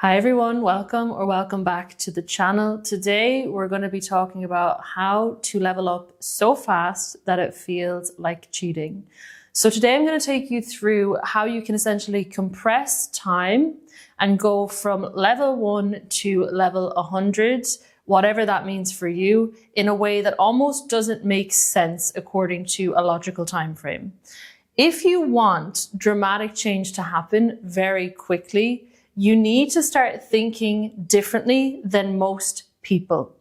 Hi everyone, welcome back to the channel. Today we're going to be talking about how to level up so fast that it feels like cheating. So today I'm going to take you through how you can essentially compress time and go from level 1 to level 100, whatever that means for you, in a way that almost doesn't make sense according to a logical time frame. If you want dramatic change to happen very quickly, you need to start thinking differently than most people.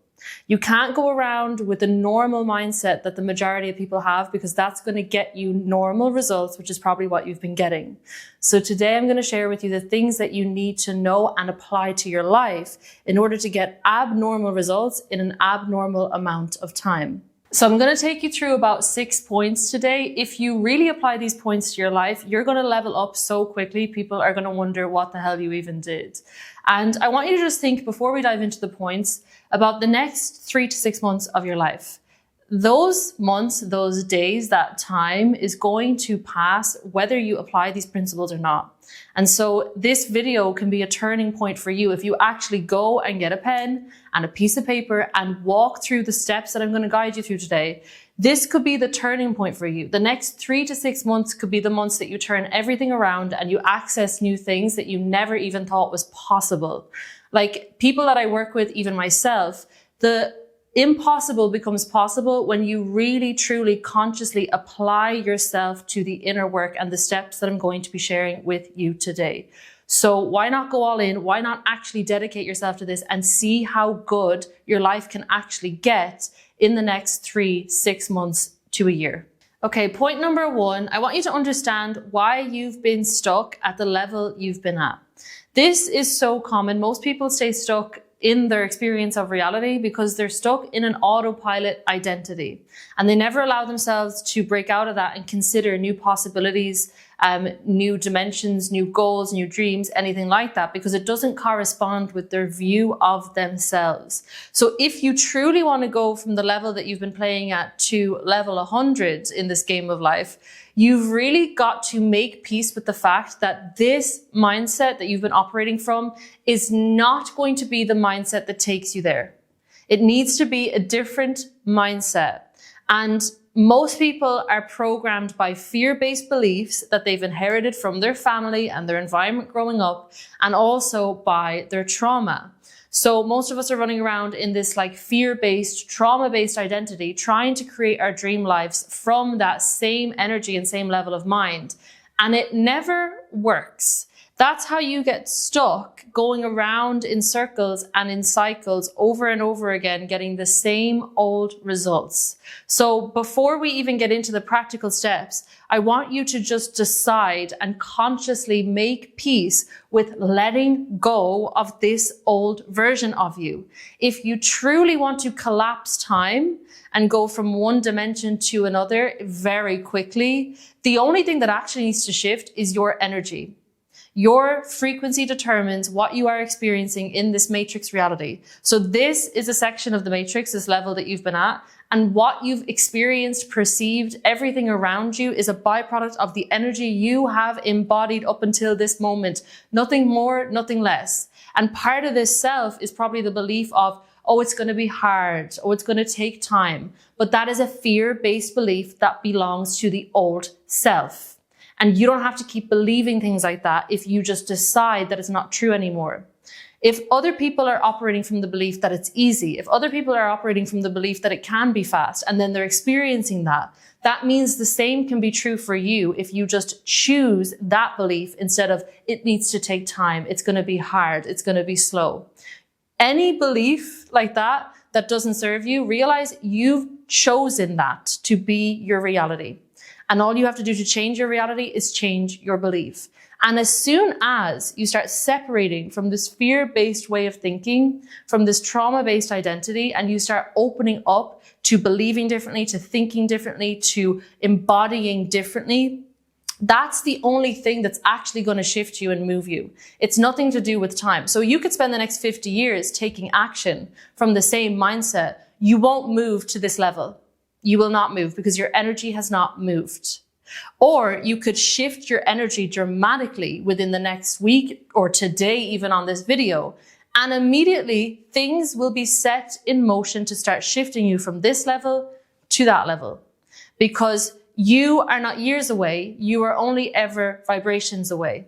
You can't go around with the normal mindset that the majority of people have, because that's going to get you normal results, which is probably what you've been getting. So today I'm going to share with you the things that you need to know and apply to your life in order to get abnormal results in an abnormal amount of time. So I'm going to take you through about 6 points today. If you really apply these points to your life, you're going to level up so quickly, people are going to wonder what the hell you even did. And I want you to just think, before we dive into the points, about the next 3 to 6 months of your life. Those months, those days, that time is going to pass whether you apply these principles or not. And so this video can be a turning point for you if you actually go and get a pen and a piece of paper and walk through the steps that I'm going to guide you through today. This could be the turning point for you. The next 3 to 6 months could be the months that you turn everything around and you access new things that you never even thought was possible. Like people that I work with, even myself, the impossible becomes possible when you really, truly, consciously apply yourself to the inner work and the steps that I'm going to be sharing with you today. So why not go all in? Why not actually dedicate yourself to this and see how good your life can actually get in the next 3, 6 months to a year? Okay, point number 1, I want you to understand why you've been stuck at the level you've been at. This is so common. Most people stay stuck in their experience of reality because they're stuck in an autopilot identity and they never allow themselves to break out of that and consider new possibilities, new dimensions, new goals, new dreams, anything like that, because it doesn't correspond with their view of themselves. So if you truly want to go from the level that you've been playing at to level 100 in this game of life, you've really got to make peace with the fact that this mindset that you've been operating from is not going to be the mindset that takes you there. It needs to be a different mindset. And most people are programmed by fear-based beliefs that they've inherited from their family and their environment growing up, and also by their trauma. So most of us are running around in this like fear-based, trauma-based identity, trying to create our dream lives from that same energy and same level of mind. And it never works. That's how you get stuck going around in circles and in cycles over and over again, getting the same old results. So before we even get into the practical steps, I want you to just decide and consciously make peace with letting go of this old version of you. If you truly want to collapse time and go from one dimension to another very quickly, the only thing that actually needs to shift is your energy. Your frequency determines what you are experiencing in this matrix reality. So this is a section of the matrix, this level that you've been at, and what you've experienced, perceived, everything around you is a byproduct of the energy you have embodied up until this moment. Nothing more, nothing less. And part of this self is probably the belief of, oh, it's going to be hard, oh, it's going to take time. But that is a fear-based belief that belongs to the old self. And you don't have to keep believing things like that if you just decide that it's not true anymore. If other people are operating from the belief that it's easy, if other people are operating from the belief that it can be fast, and then they're experiencing that, that means the same can be true for you if you just choose that belief instead of it needs to take time, it's going to be hard, it's going to be slow. Any belief like that that doesn't serve you, realize you've chosen that to be your reality. And all you have to do to change your reality is change your belief. And as soon as you start separating from this fear-based way of thinking, from this trauma-based identity, and you start opening up to believing differently, to thinking differently, to embodying differently, that's the only thing that's actually going to shift you and move you. It's nothing to do with time. So you could spend the next 50 years taking action from the same mindset. You won't move to this level. You will not move because your energy has not moved. Or you could shift your energy dramatically within the next week or today, even on this video. And immediately things will be set in motion to start shifting you from this level to that level. Because you are not years away, you are only ever vibrations away.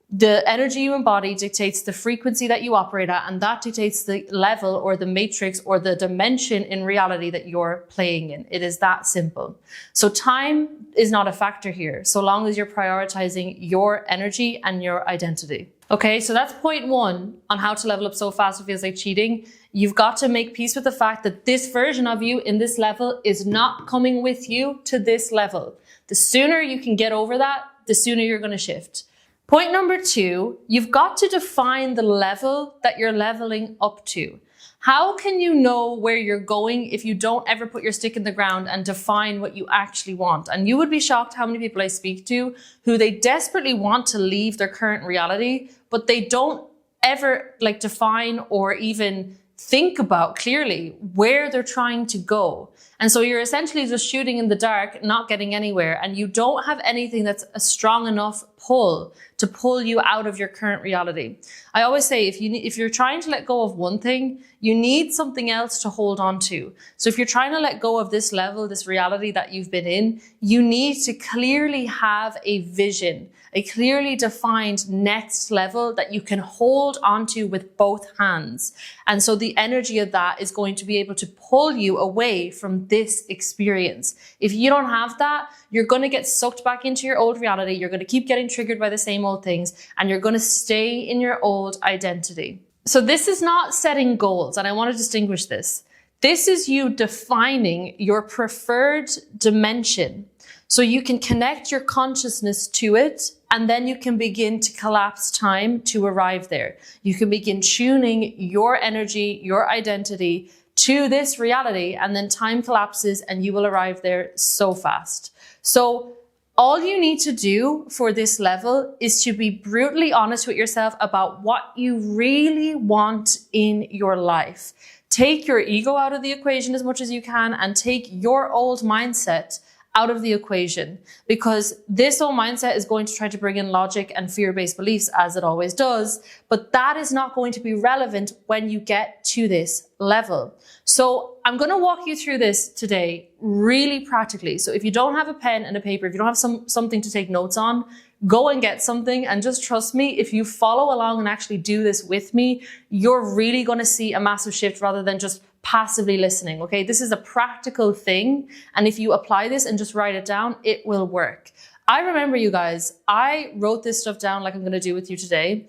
The energy you embody dictates the frequency that you operate at, and that dictates the level or the matrix or the dimension in reality that you're playing in. It is that simple. So time is not a factor here, so long as you're prioritizing your energy and your identity. Okay, so that's point one on how to level up so fast it feels like cheating. You've got to make peace with the fact that this version of you in this level is not coming with you to this level. The sooner you can get over that, the sooner you're going to shift. Point number two, you've got to define the level that you're leveling up to. How can you know where you're going if you don't ever put your stick in the ground and define what you actually want? And you would be shocked how many people I speak to who they desperately want to leave their current reality, but they don't ever define or even think about clearly where they're trying to go. And so you're essentially just shooting in the dark, not getting anywhere, and you don't have anything that's a strong enough pull to pull you out of your current reality. I always say if you're trying to let go of one thing, you need something else to hold on to. So if you're trying to let go of this level, this reality that you've been in, you need to clearly have a vision, a clearly defined next level that you can hold onto with both hands. And so the energy of that is going to be able to pull you away from this experience. If you don't have that, you're going to get sucked back into your old reality. You're going to keep getting triggered by the same old things, and you're going to stay in your old identity. So this is not setting goals, and I want to distinguish this. This is you defining your preferred dimension so you can connect your consciousness to it, and then you can begin to collapse time to arrive there. You can begin tuning your energy, your identity to this reality, and then time collapses and you will arrive there so fast. So all you need to do for this level is to be brutally honest with yourself about what you really want in your life. Take your ego out of the equation as much as you can and take your old mindset out of the equation, because this old mindset is going to try to bring in logic and fear-based beliefs, as it always does, but that is not going to be relevant when you get to this level. So I'm going to walk you through this today really practically. So if you don't have a pen and a paper, if you don't have something to take notes on, go and get something, and just trust me, if you follow along and actually do this with me, you're really going to see a massive shift rather than just passively listening. Okay, this is a practical thing, and if you apply this and just write it down, it will work. I remember, you guys, I wrote this stuff down like I'm going to do with you today,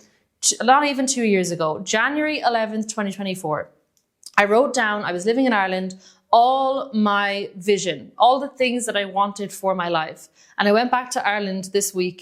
not even 2 years ago, January 11th, 2024. I wrote down, I was living in Ireland, all my vision, all the things that I wanted for my life. And I went back to Ireland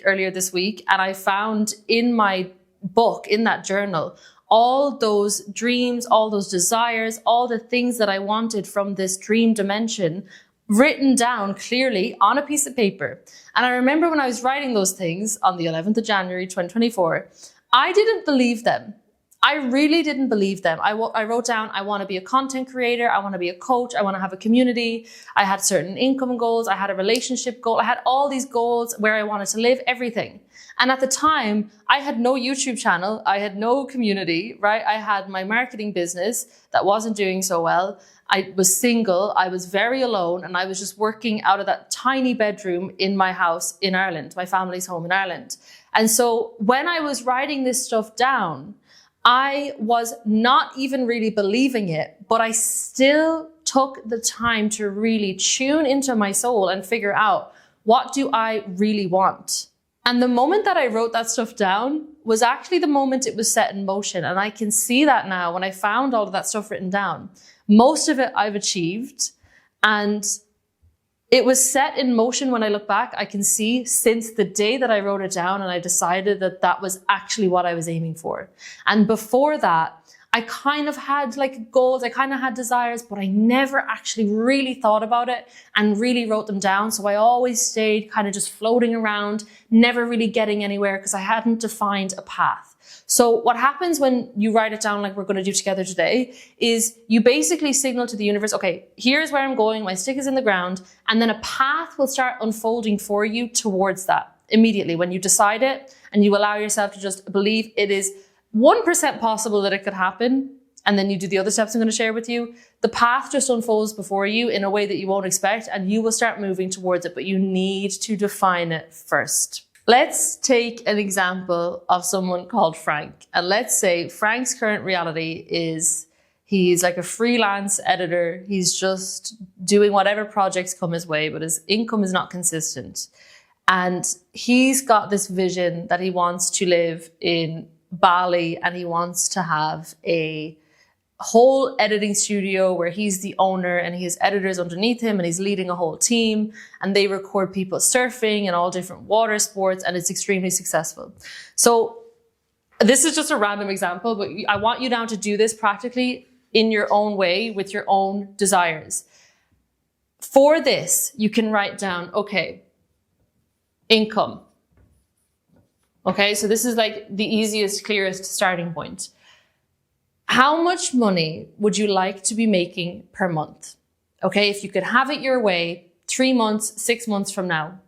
earlier this week, and I found in my book, in that journal, all those dreams, all those desires, all the things that I wanted from this dream dimension written down clearly on a piece of paper. And I remember when I was writing those things on the 11th of January, 2024, I didn't believe them. I really didn't believe them. I wrote down, I want to be a content creator. I want to be a coach. I want to have a community. I had certain income goals. I had a relationship goal. I had all these goals where I wanted to live, everything. And at the time, I had no YouTube channel. I had no community, right? I had my marketing business that wasn't doing so well. I was single. I was very alone. And I was just working out of that tiny bedroom in my house in Ireland, my family's home in Ireland. And so when I was writing this stuff down, I was not even really believing it, but I still took the time to really tune into my soul and figure out, what do I really want? And the moment that I wrote that stuff down was actually the moment it was set in motion. And I can see that now when I found all of that stuff written down. Most of it I've achieved, and it was set in motion. When I look back, I can see since the day that I wrote it down and I decided that that was actually what I was aiming for. And before that, I kind of had goals, I kind of had desires, but I never actually really thought about it and really wrote them down. So I always stayed kind of just floating around, never really getting anywhere because I hadn't defined a path. So what happens when you write it down like we're going to do together today is you basically signal to the universe, okay, here's where I'm going, my stick is in the ground, and then a path will start unfolding for you towards that immediately when you decide it and you allow yourself to just believe it is 1% possible that it could happen. And then you do the other steps I'm going to share with you. The path just unfolds before you in a way that you won't expect, and you will start moving towards it, but you need to define it first. Let's take an example of someone called Frank. And let's say Frank's current reality is he's like a freelance editor. He's just doing whatever projects come his way, but his income is not consistent. And he's got this vision that he wants to live in Bali, and he wants to have a whole editing studio where he's the owner and he has editors underneath him and he's leading a whole team and they record people surfing and all different water sports, and it's extremely successful. So this is just a random example, but I want you now to do this practically in your own way with your own desires. For this, you can write down, okay, income. Okay, so this is like the easiest, clearest starting point. How much money would you like to be making per month? Okay, if you could have it your way, 3 months, 6 months from now,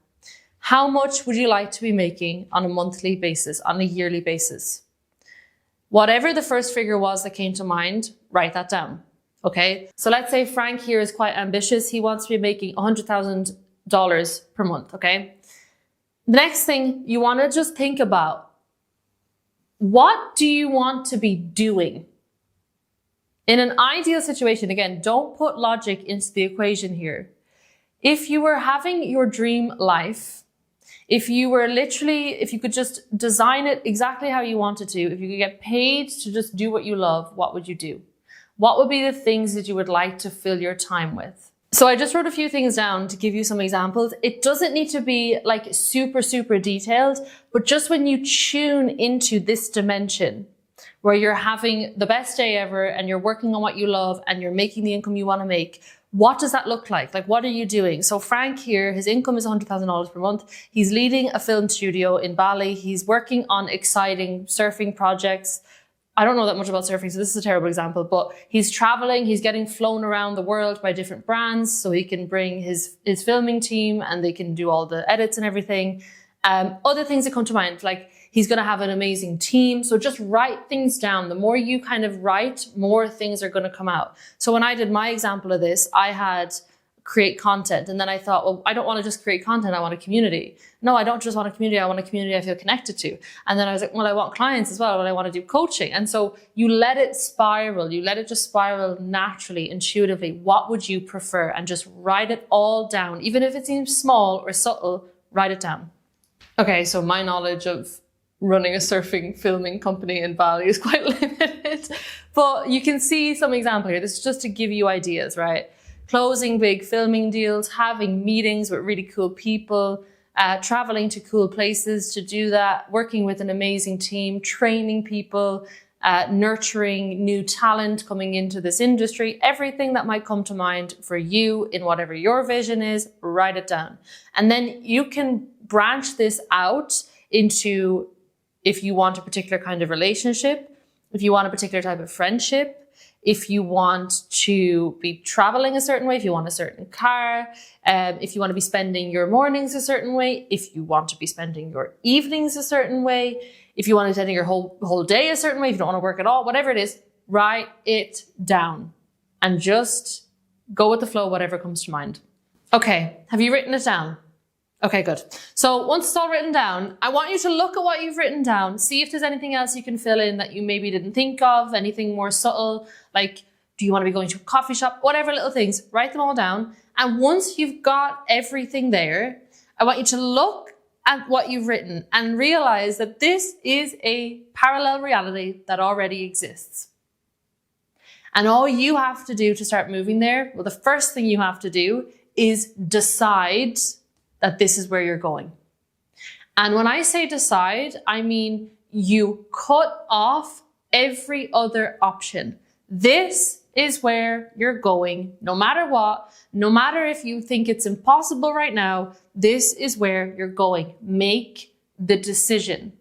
how much would you like to be making on a monthly basis, on a yearly basis? Whatever the first figure was that came to mind, write that down. Okay, so let's say Frank here is quite ambitious. He wants to be making $100,000 per month. Okay, the next thing you want to just think about, what do you want to be doing? In an ideal situation, again, don't put logic into the equation here. If you were having your dream life, if you could just design it exactly how you wanted to, if you could get paid to just do what you love, what would you do? What would be the things that you would like to fill your time with? So I just wrote a few things down to give you some examples. It doesn't need to be like super, super detailed, but just when you tune into this dimension, where you're having the best day ever and you're working on what you love and you're making the income you want to make, what does that look like? Like, what are you doing? So Frank here, his income is $100,000 per month. He's leading a film studio in Bali. He's working on exciting surfing projects. I don't know that much about surfing, so this is a terrible example, but he's traveling, he's getting flown around the world by different brands so he can bring his filming team and they can do all the edits and everything. Other things that come to mind, like he's going to have an amazing team. So just write things down. The more you kind of write, more things are going to come out. So when I did my example of this, I had create content. And then I thought, well, I don't want to just create content. I want a community. No, I don't just want a community. I want a community I feel connected to. And then I was like, well, I want clients as well, but I want to do coaching. And so you let it spiral. You let it just spiral naturally, intuitively. What would you prefer? And just write it all down. Even if it seems small or subtle, write it down. Okay, so my knowledge of running a surfing filming company in Bali is quite limited, but you can see some example here. This is just to give you ideas, right? Closing big filming deals, having meetings with really cool people, traveling to cool places to do that, working with an amazing team, training people, nurturing new talent coming into this industry. Everything that might come to mind for you in whatever your vision is, write it down. And then you can branch this out into, if you want a particular kind of relationship, if you want a particular type of friendship, if you want to be traveling a certain way, if you want a certain car, if you want to be spending your mornings a certain way, if you want to be spending your evenings a certain way, if you want to be spending your whole day a certain way, if you don't want to work at all, whatever it is, write it down and just go with the flow, whatever comes to mind. Okay, have you written it down? Okay, good. So once it's all written down, I want you to look at what you've written down, see if there's anything else you can fill in that you maybe didn't think of, anything more subtle, like, do you want to be going to a coffee shop? Whatever little things, write them all down. And once you've got everything there, I want you to look at what you've written and realize that this is a parallel reality that already exists. And all you have to do to start moving there, well, the first thing you have to do is decide that this is where you're going. And when I say decide, I mean you cut off every other option. This is where you're going, no matter what, no matter if you think it's impossible right now, this is where you're going. Make the decision.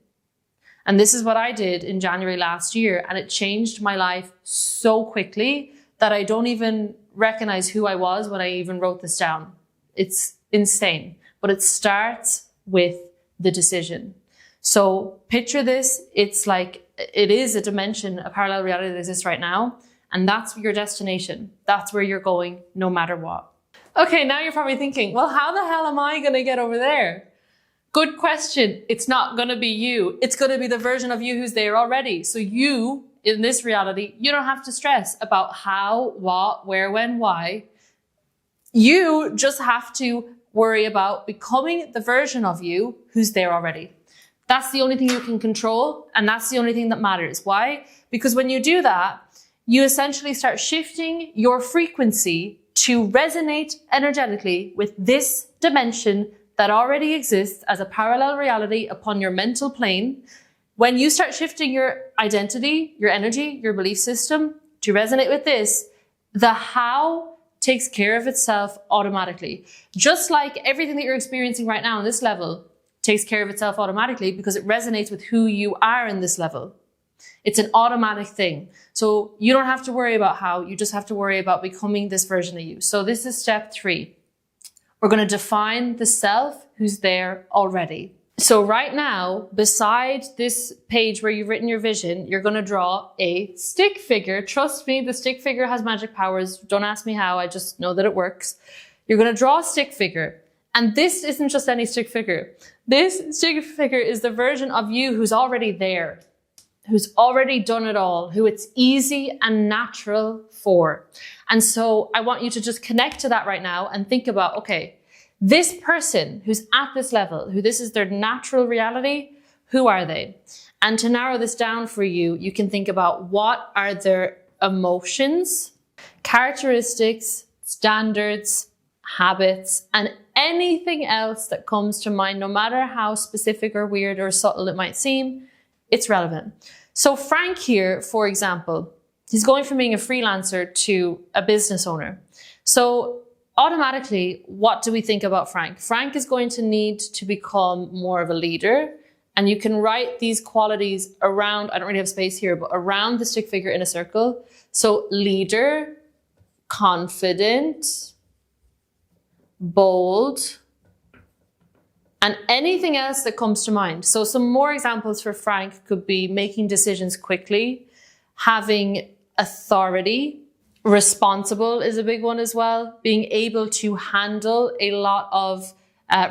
And this is what I did in January last year. And it changed my life so quickly that I don't even recognize who I was when I even wrote this down. It's insane. But it starts with the decision. So picture this. It's like, it is a dimension, a parallel reality that exists right now. And that's your destination. That's where you're going no matter what. Okay, now you're probably thinking, well, how the hell am I going to get over there? Good question. It's not going to be you. It's going to be the version of you who's there already. So you, in this reality, you don't have to stress about how, what, where, when, why. You just have to worry about becoming the version of you who's there already. That's the only thing you can control, and that's the only thing that matters. Why? Because when you do that, you essentially start shifting your frequency to resonate energetically with this dimension that already exists as a parallel reality upon your mental plane. When you start shifting your identity, your energy, your belief system to resonate with this, the how takes care of itself automatically. Just like everything that you're experiencing right now on this level takes care of itself automatically because it resonates with who you are in this level. It's an automatic thing. So you don't have to worry about how, you just have to worry about becoming this version of you. So this is step 3. We're going to define the self who's there already. So right now, beside this page where you've written your vision, you're going to draw a stick figure. Trust me, the stick figure has magic powers. Don't ask me how, I just know that it works. You're going to draw a stick figure. And this isn't just any stick figure. This stick figure is the version of you who's already there, who's already done it all, who it's easy and natural for. And so I want you to just connect to that right now and think about, okay, this person who's at this level, who this is their natural reality, who are they? And to narrow this down for you, you can think about what are their emotions, characteristics, standards, habits, and anything else that comes to mind, no matter how specific or weird or subtle it might seem, it's relevant. So Frank here, for example, he's going from being a freelancer to a business owner. So automatically, what do we think about Frank? Frank is going to need to become more of a leader. And you can write these qualities around, I don't really have space here, but around the stick figure in a circle. So leader, confident, bold, and anything else that comes to mind. So some more examples for Frank could be making decisions quickly, having authority, responsible is a big one as well, being able to handle a lot of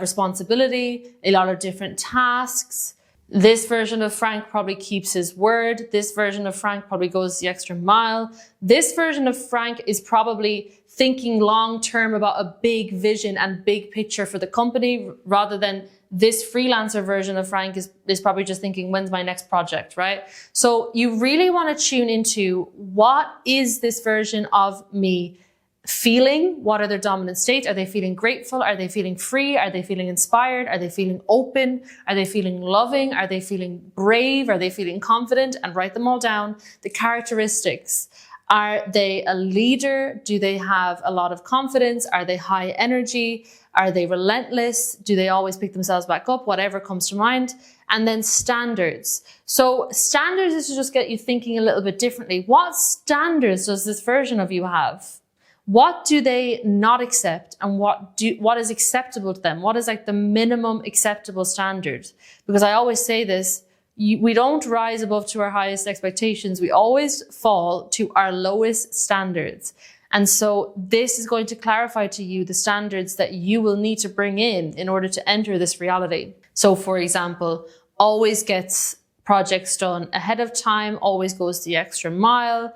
responsibility, a lot of different tasks. This version of Frank probably keeps his word. This version of Frank probably goes the extra mile. This version of Frank is probably thinking long term about a big vision and big picture for the company, rather than this freelancer version of Frank is probably just thinking, when's my next project, right? So you really want to tune into, what is this version of me feeling? What are their dominant states? Are they feeling grateful? Are they feeling free? Are they feeling inspired? Are they feeling open? Are they feeling loving? Are they feeling brave? Are they feeling confident? And write them all down. The characteristics. Are they a leader? Do they have a lot of confidence? Are they high energy? Are they relentless? Do they always pick themselves back up? Whatever comes to mind. And then standards. So standards is to just get you thinking a little bit differently. What standards does this version of you have? What do they not accept, and what is acceptable to them? What is like the minimum acceptable standard? Because I always say this, we don't rise above to our highest expectations. We always fall to our lowest standards. And so this is going to clarify to you the standards that you will need to bring in order to enter this reality. So for example, always gets projects done ahead of time, always goes the extra mile,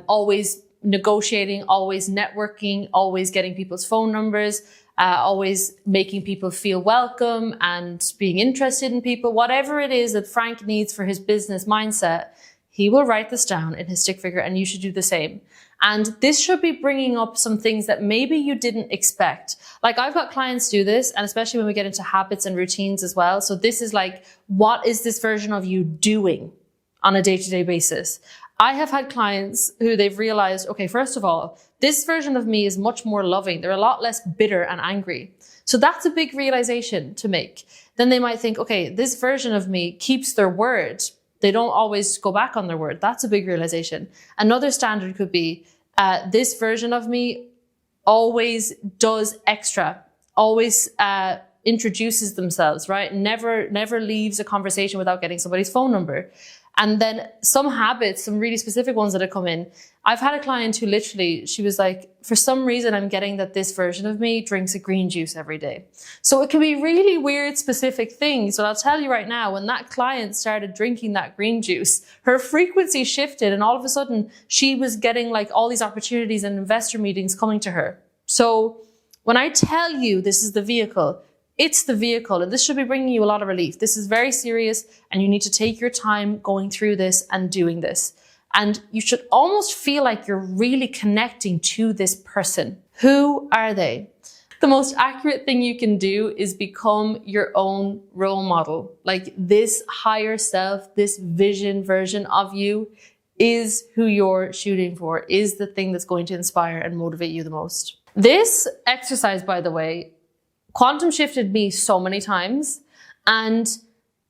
always negotiating, always networking, always getting people's phone numbers, always making people feel welcome and being interested in people. Whatever it is that Frank needs for his business mindset, he will write this down in his stick figure, and you should do the same. And this should be bringing up some things that maybe you didn't expect. Like I've got clients do this, and especially when we get into habits and routines as well. So this is like, what is this version of you doing on a day-to-day basis? I have had clients who they've realized, okay, first of all, this version of me is much more loving. They're a lot less bitter and angry. So that's a big realization to make. Then they might think, okay, this version of me keeps their word. They don't always go back on their word. That's a big realization. Another standard could be, this version of me always does extra, always introduces themselves, right? Never leaves a conversation without getting somebody's phone number. And then some habits, some really specific ones that have come in. I've had a client who literally, she was like, for some reason, I'm getting that this version of me drinks a green juice every day. So it can be really weird, specific things. But I'll tell you right now, when that client started drinking that green juice, her frequency shifted. And all of a sudden, she was getting like all these opportunities and investor meetings coming to her. So when I tell you this is the vehicle, it's the vehicle, and this should be bringing you a lot of relief. This is very serious, and you need to take your time going through this and doing this. And you should almost feel like you're really connecting to this person. Who are they? The most accurate thing you can do is become your own role model. Like this higher self, this vision version of you is who you're shooting for, is the thing that's going to inspire and motivate you the most. This exercise, by the way, quantum shifted me so many times. And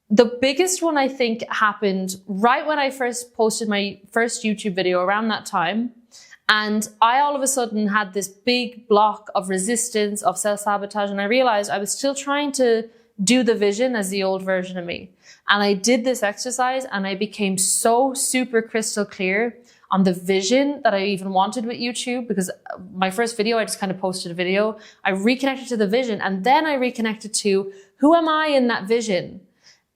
the biggest one I think happened right when I first posted my first YouTube video around that time. And I all of a sudden had this big block of resistance, of self-sabotage. And I realized I was still trying to do the vision as the old version of me. And I did this exercise and I became so super crystal clear on the vision that I even wanted with YouTube, because my first video, I just kind of posted a video. I reconnected to the vision, and then I reconnected to who am I in that vision?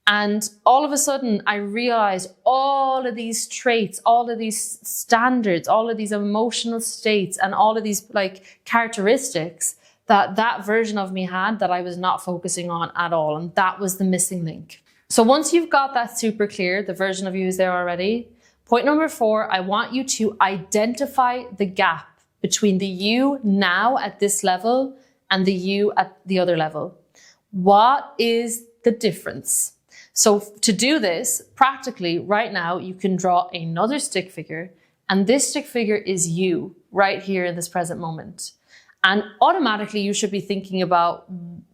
And all of a sudden I realized all of these traits, all of these standards, all of these emotional states, and all of these like characteristics that version of me had that I was not focusing on at all. And that was the missing link. So once you've got that super clear, the version of you is there already. Point number 4, I want you to identify the gap between the you now at this level and the you at the other level. What is the difference? So to do this, practically right now, you can draw another stick figure, and this stick figure is you right here in this present moment. And automatically you should be thinking about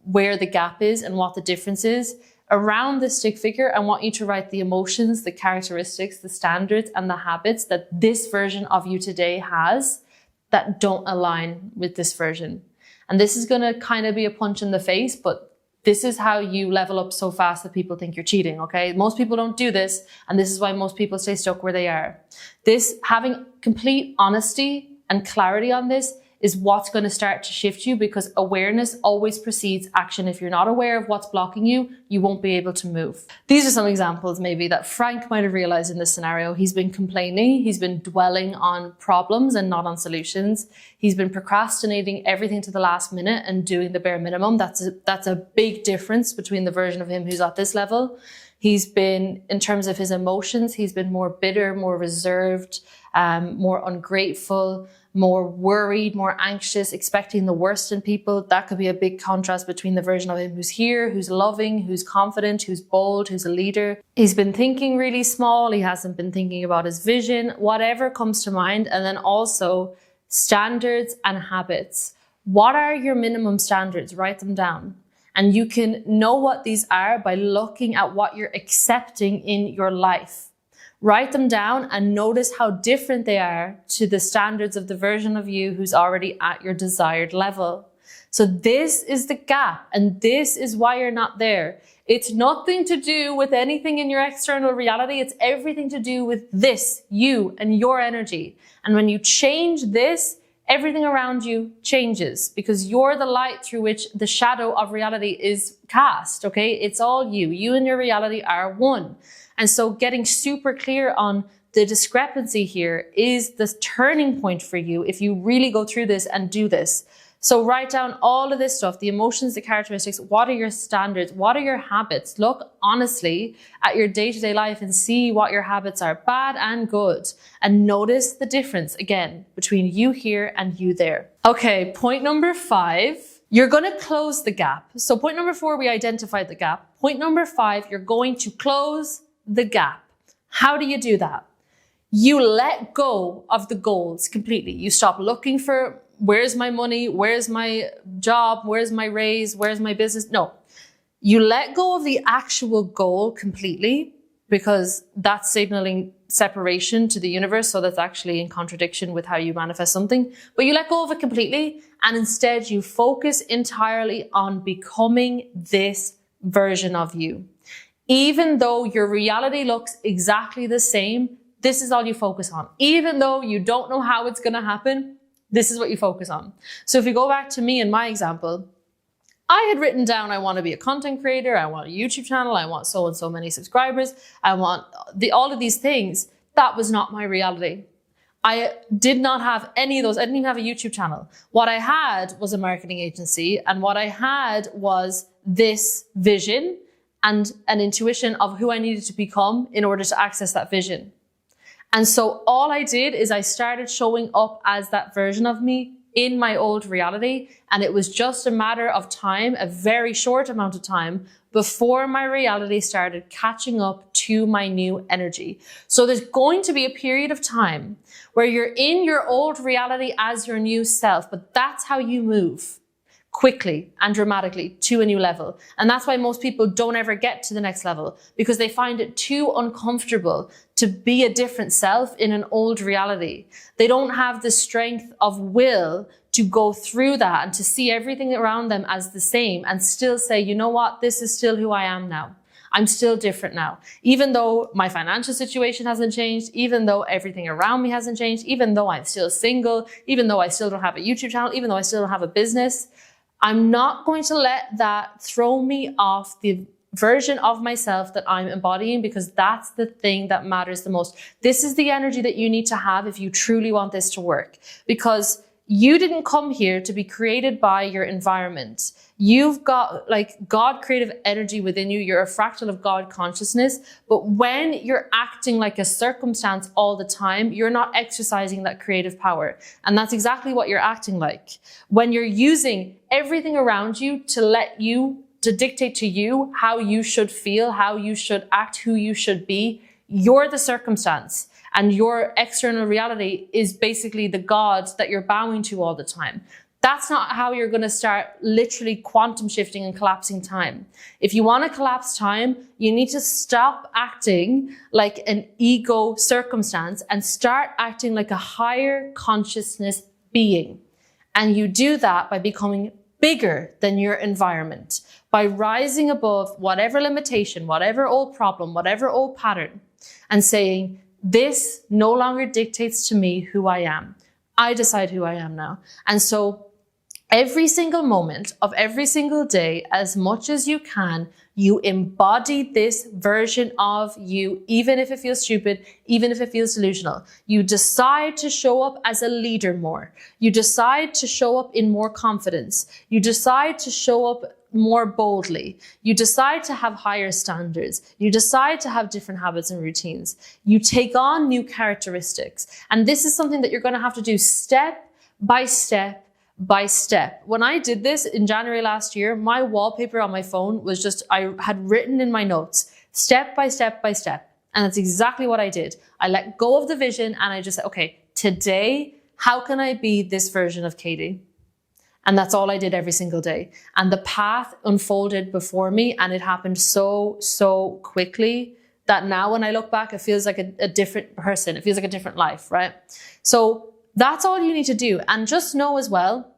where the gap is and what the difference is. Around this stick figure, I want you to write the emotions, the characteristics, the standards, and the habits that this version of you today has that don't align with this version. And this is going to kind of be a punch in the face, but this is how you level up so fast that people think you're cheating, okay? Most people don't do this, and this is why most people stay stuck where they are. This, having complete honesty and clarity on this, is what's going to start to shift you, because awareness always precedes action. If you're not aware of what's blocking you, you won't be able to move. These are some examples maybe that Frank might have realized in this scenario. He's been complaining, he's been dwelling on problems and not on solutions. He's been procrastinating everything to the last minute and doing the bare minimum. That's a big difference between the version of him who's at this level. He's been, in terms of his emotions, he's been more bitter, more reserved, more ungrateful, more worried, more anxious, expecting the worst in people. That could be a big contrast between the version of him who's here, who's loving, who's confident, who's bold, who's a leader. He's been thinking really small. He hasn't been thinking about his vision, whatever comes to mind. And then also standards and habits. What are your minimum standards? Write them down. And you can know what these are by looking at what you're accepting in your life. Write them down and notice how different they are to the standards of the version of you who's already at your desired level. So this is the gap, and this is why you're not there. It's nothing to do with anything in your external reality. It's everything to do with this, you and your energy. And when you change this, everything around you changes, because you're the light through which the shadow of reality is cast, okay? It's all you. You and your reality are one. And so getting super clear on the discrepancy here is the turning point for you if you really go through this and do this. So write down all of this stuff, the emotions, the characteristics. What are your standards? What are your habits? Look honestly at your day-to-day life and see what your habits are, bad and good. And notice the difference, again, between you here and you there. Okay, point number 5. You're going to close the gap. So point number 4, we identified the gap. Point number 5, you're going to close the gap. How do you do that? you let go of the goals completely. You stop looking for where's my money, where's my job, where's my raise, where's my business. No, you let go of the actual goal completely, because that's signaling separation to the universe. So that's actually in contradiction with how you manifest something. But you let go of it completely, and instead you focus entirely on becoming this version of you. Even though your reality looks exactly the same, this is all you focus on. Even though you don't know how it's going to happen, this is what you focus on. So if you go back to me and my example, I had written down, I want to be a content creator, I want a YouTube channel, I want so and so many subscribers, I want all of these things. That was not my reality. I did not have any of those. I didn't even have a YouTube channel. What I had was a marketing agency, and what I had was this vision and an intuition of who I needed to become in order to access that vision. And so all I did is I started showing up as that version of me in my old reality. And it was just a matter of time, a very short amount of time, before my reality started catching up to my new energy. So there's going to be a period of time where you're in your old reality as your new self, but that's how you move quickly and dramatically to a new level. And that's why most people don't ever get to the next level, because they find it too uncomfortable to be a different self in an old reality. They don't have the strength of will to go through that and to see everything around them as the same and still say, you know what, this is still who I am now. I'm still different now. Even though my financial situation hasn't changed, even though everything around me hasn't changed, even though I'm still single, even though I still don't have a YouTube channel, even though I still don't have a business, I'm not going to let that throw me off the version of myself that I'm embodying, because that's the thing that matters the most. This is the energy that you need to have if you truly want this to work, because you didn't come here to be created by your environment. You've got like God creative energy within you. You're a fractal of God consciousness. But when you're acting like a circumstance all the time, you're not exercising that creative power. And that's exactly what you're acting like. When you're using everything around you to dictate to you how you should feel, how you should act, who you should be, you're the circumstance. And your external reality is basically the God that you're bowing to all the time. That's not how you're going to start literally quantum shifting and collapsing time. If you want to collapse time, you need to stop acting like an ego circumstance and start acting like a higher consciousness being. And you do that by becoming bigger than your environment, by rising above whatever limitation, whatever old problem, whatever old pattern, and saying, this no longer dictates to me who I am. I decide who I am now. And so every single moment of every single day, as much as you can, you embody this version of you, even if it feels stupid, even if it feels delusional. You decide to show up as a leader more. You decide to show up in more confidence. You decide to show up more boldly. You decide to have higher standards. You decide to have different habits and routines. You take on new characteristics. And this is something that you're going to have to do step by step by step. When I did this in January last year, my wallpaper on my phone was just, I had written in my notes, step by step by step. And that's exactly what I did. I let go of the vision and I just said, okay, today, how can I be this version of Katie? And that's all I did every single day. And the path unfolded before me, and it happened so quickly that now when I look back, it feels like a different person. It feels like a different life, right? So that's all you need to do. And just know as well,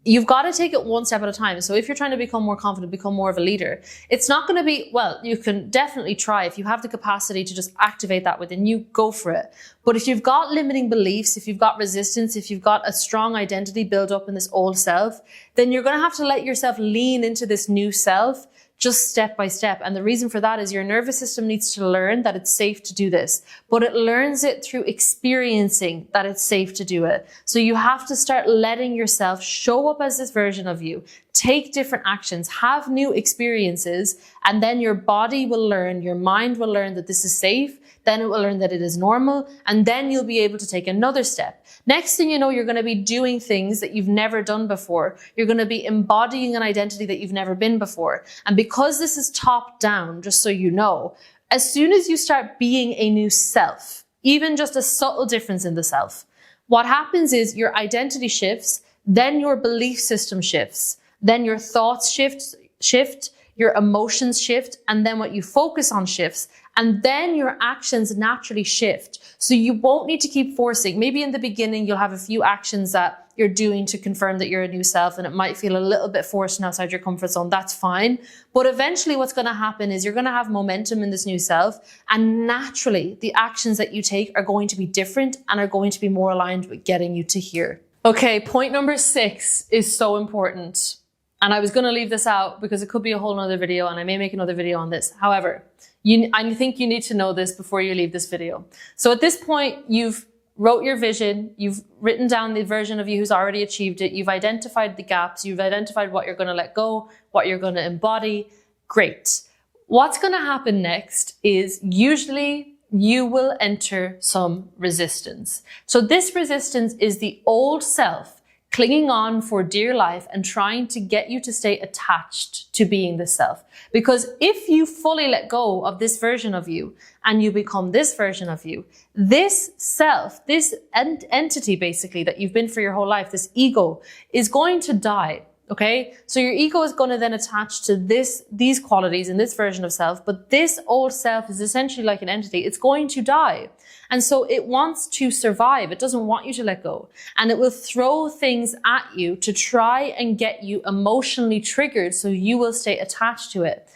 you've got to take it one step at a time. So if you're trying to become more confident, become more of a leader, it's not going to be, well, you can definitely try. If you have the capacity to just activate that within you, go for it. But if you've got limiting beliefs, if you've got resistance, if you've got a strong identity built up in this old self, then you're going to have to let yourself lean into this new self just step by step. And the reason for that is your nervous system needs to learn that it's safe to do this, but it learns it through experiencing that it's safe to do it. So you have to start letting yourself show up as this version of you, take different actions, have new experiences, and then your body will learn, your mind will learn that this is safe. Then it will learn that it is normal, and then you'll be able to take another step. Next thing you know, you're going to be doing things that you've never done before. You're going to be embodying an identity that you've never been before. And because this is top down, just so you know, as soon as you start being a new self, even just a subtle difference in the self. What happens is your identity shifts, then your belief system shifts, then your thoughts shift, your emotions shift, and then what you focus on shifts, and then your actions naturally shift. So you won't need to keep forcing. Maybe in the beginning, you'll have a few actions that you're doing to confirm that you're a new self, and it might feel a little bit forced and outside your comfort zone. That's fine. But eventually what's going to happen is you're going to have momentum in this new self, and naturally the actions that you take are going to be different and are going to be more aligned with getting you to here. Okay, point number 6 is so important. And I was going to leave this out because it could be a whole nother video, and I may make another video on this. However, I think you need to know this before you leave this video. So at this point, you've wrote your vision, you've written down the version of you who's already achieved it, you've identified the gaps, you've identified what you're going to let go, what you're going to embody. Great. What's going to happen next is usually you will enter some resistance. So this resistance is the old self clinging on for dear life and trying to get you to stay attached to being this self. Because if you fully let go of this version of you and you become this version of you, this self, this entity basically that you've been for your whole life, this ego, is going to die. Okay, so your ego is going to then attach to these qualities in this version of self, but this old self is essentially like an entity. It's going to die. And so it wants to survive. It doesn't want you to let go. And it will throw things at you to try and get you emotionally triggered so you will stay attached to it.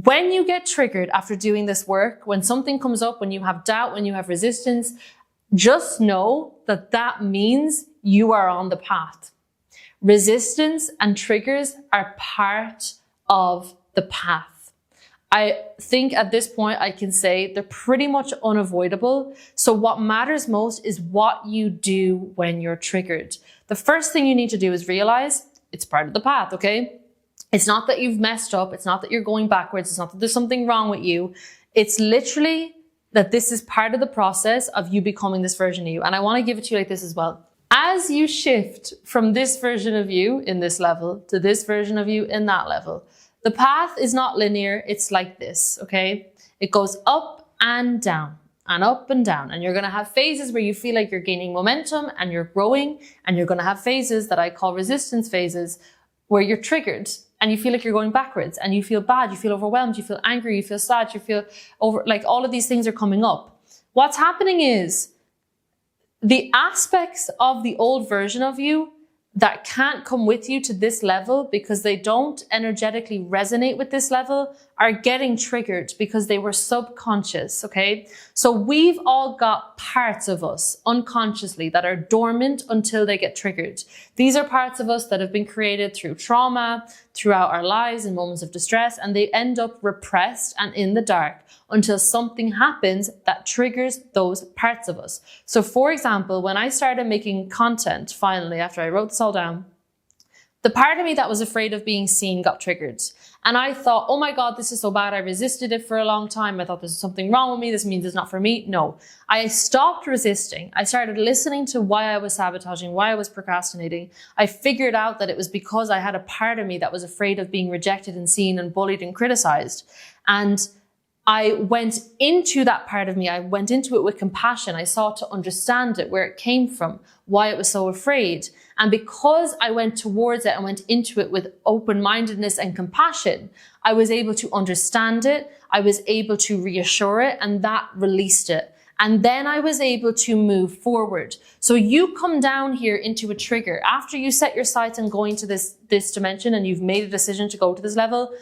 When you get triggered after doing this work, when something comes up, when you have doubt, when you have resistance, just know that that means you are on the path. Resistance and triggers are part of the path. I think at this point I can say they're pretty much unavoidable. So what matters most is what you do when you're triggered. The first thing you need to do is realize it's part of the path, okay? It's not that you've messed up. It's not that you're going backwards. It's not that there's something wrong with you. It's literally that this is part of the process of you becoming this version of you. And I want to give it to you like this as well. As you shift from this version of you in this level to this version of you in that level, the path is not linear. It's like this, okay? It goes up and down and up and down. And you're going to have phases where you feel like you're gaining momentum and you're growing. And you're going to have phases that I call resistance phases where you're triggered and you feel like you're going backwards and you feel bad, you feel overwhelmed, you feel angry, you feel sad, you feel like all of these things are coming up. What's happening is the aspects of the old version of you that can't come with you to this level because they don't energetically resonate with this level are getting triggered because they were subconscious, okay? So we've all got parts of us unconsciously that are dormant until they get triggered. These are parts of us that have been created through trauma, throughout our lives in moments of distress, and they end up repressed and in the dark until something happens that triggers those parts of us. So for example, when I started making content, finally, after I wrote this all down, the part of me that was afraid of being seen got triggered. And I thought, oh my God, this is so bad. I resisted it for a long time. I thought there's something wrong with me. This means it's not for me. No, I stopped resisting. I started listening to why I was sabotaging, why I was procrastinating. I figured out that it was because I had a part of me that was afraid of being rejected and seen and bullied and criticized. And I went into that part of me. I went into it with compassion. I sought to understand it, where it came from, why it was so afraid. And because I went towards it and went into it with open-mindedness and compassion, I was able to understand it. I was able to reassure it, and that released it. And then I was able to move forward. So you come down here into a trigger after you set your sights on going to this dimension and you've made a decision to go to this level.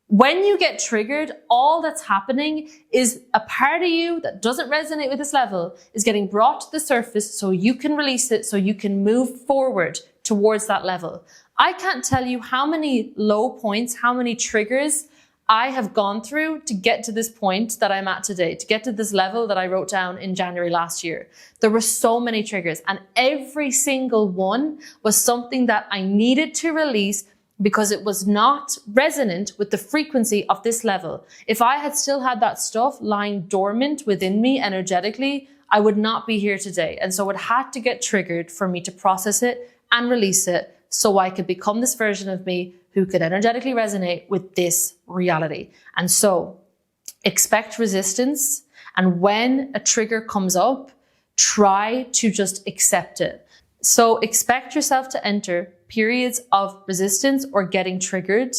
When you get triggered, all that's happening is a part of you that doesn't resonate with this level is getting brought to the surface so you can release it, so you can move forward towards that level. I can't tell you how many low points, how many triggers I have gone through to get to this point that I'm at today, to get to this level that I wrote down in January last year. There were so many triggers, and every single one was something that I needed to release because it was not resonant with the frequency of this level. If I had still had that stuff lying dormant within me energetically, I would not be here today. And so it had to get triggered for me to process it and release it so I could become this version of me who could energetically resonate with this reality. And so expect resistance. And when a trigger comes up, try to just accept it. So expect yourself to enter periods of resistance or getting triggered.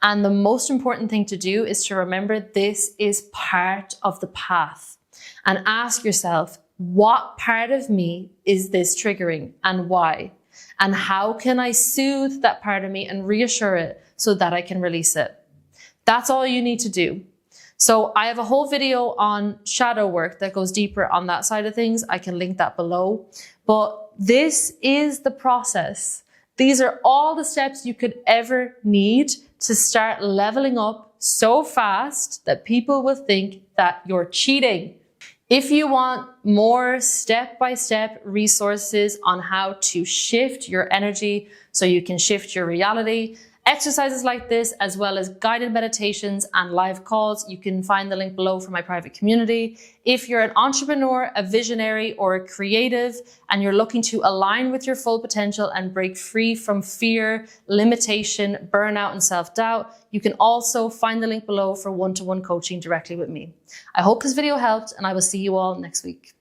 And the most important thing to do is to remember this is part of the path. And ask yourself, what part of me is this triggering and why? And how can I soothe that part of me and reassure it so that I can release it? That's all you need to do. So I have a whole video on shadow work that goes deeper on that side of things. I can link that below. But this is the process. These are all the steps you could ever need to start leveling up so fast that people will think that you're cheating. If you want more step-by-step resources on how to shift your energy so you can shift your reality, exercises like this, as well as guided meditations and live calls, you can find the link below for my private community. If you're an entrepreneur, a visionary, or a creative, and you're looking to align with your full potential and break free from fear, limitation, burnout, and self-doubt, you can also find the link below for one-to-one coaching directly with me. I hope this video helped, and I will see you all next week.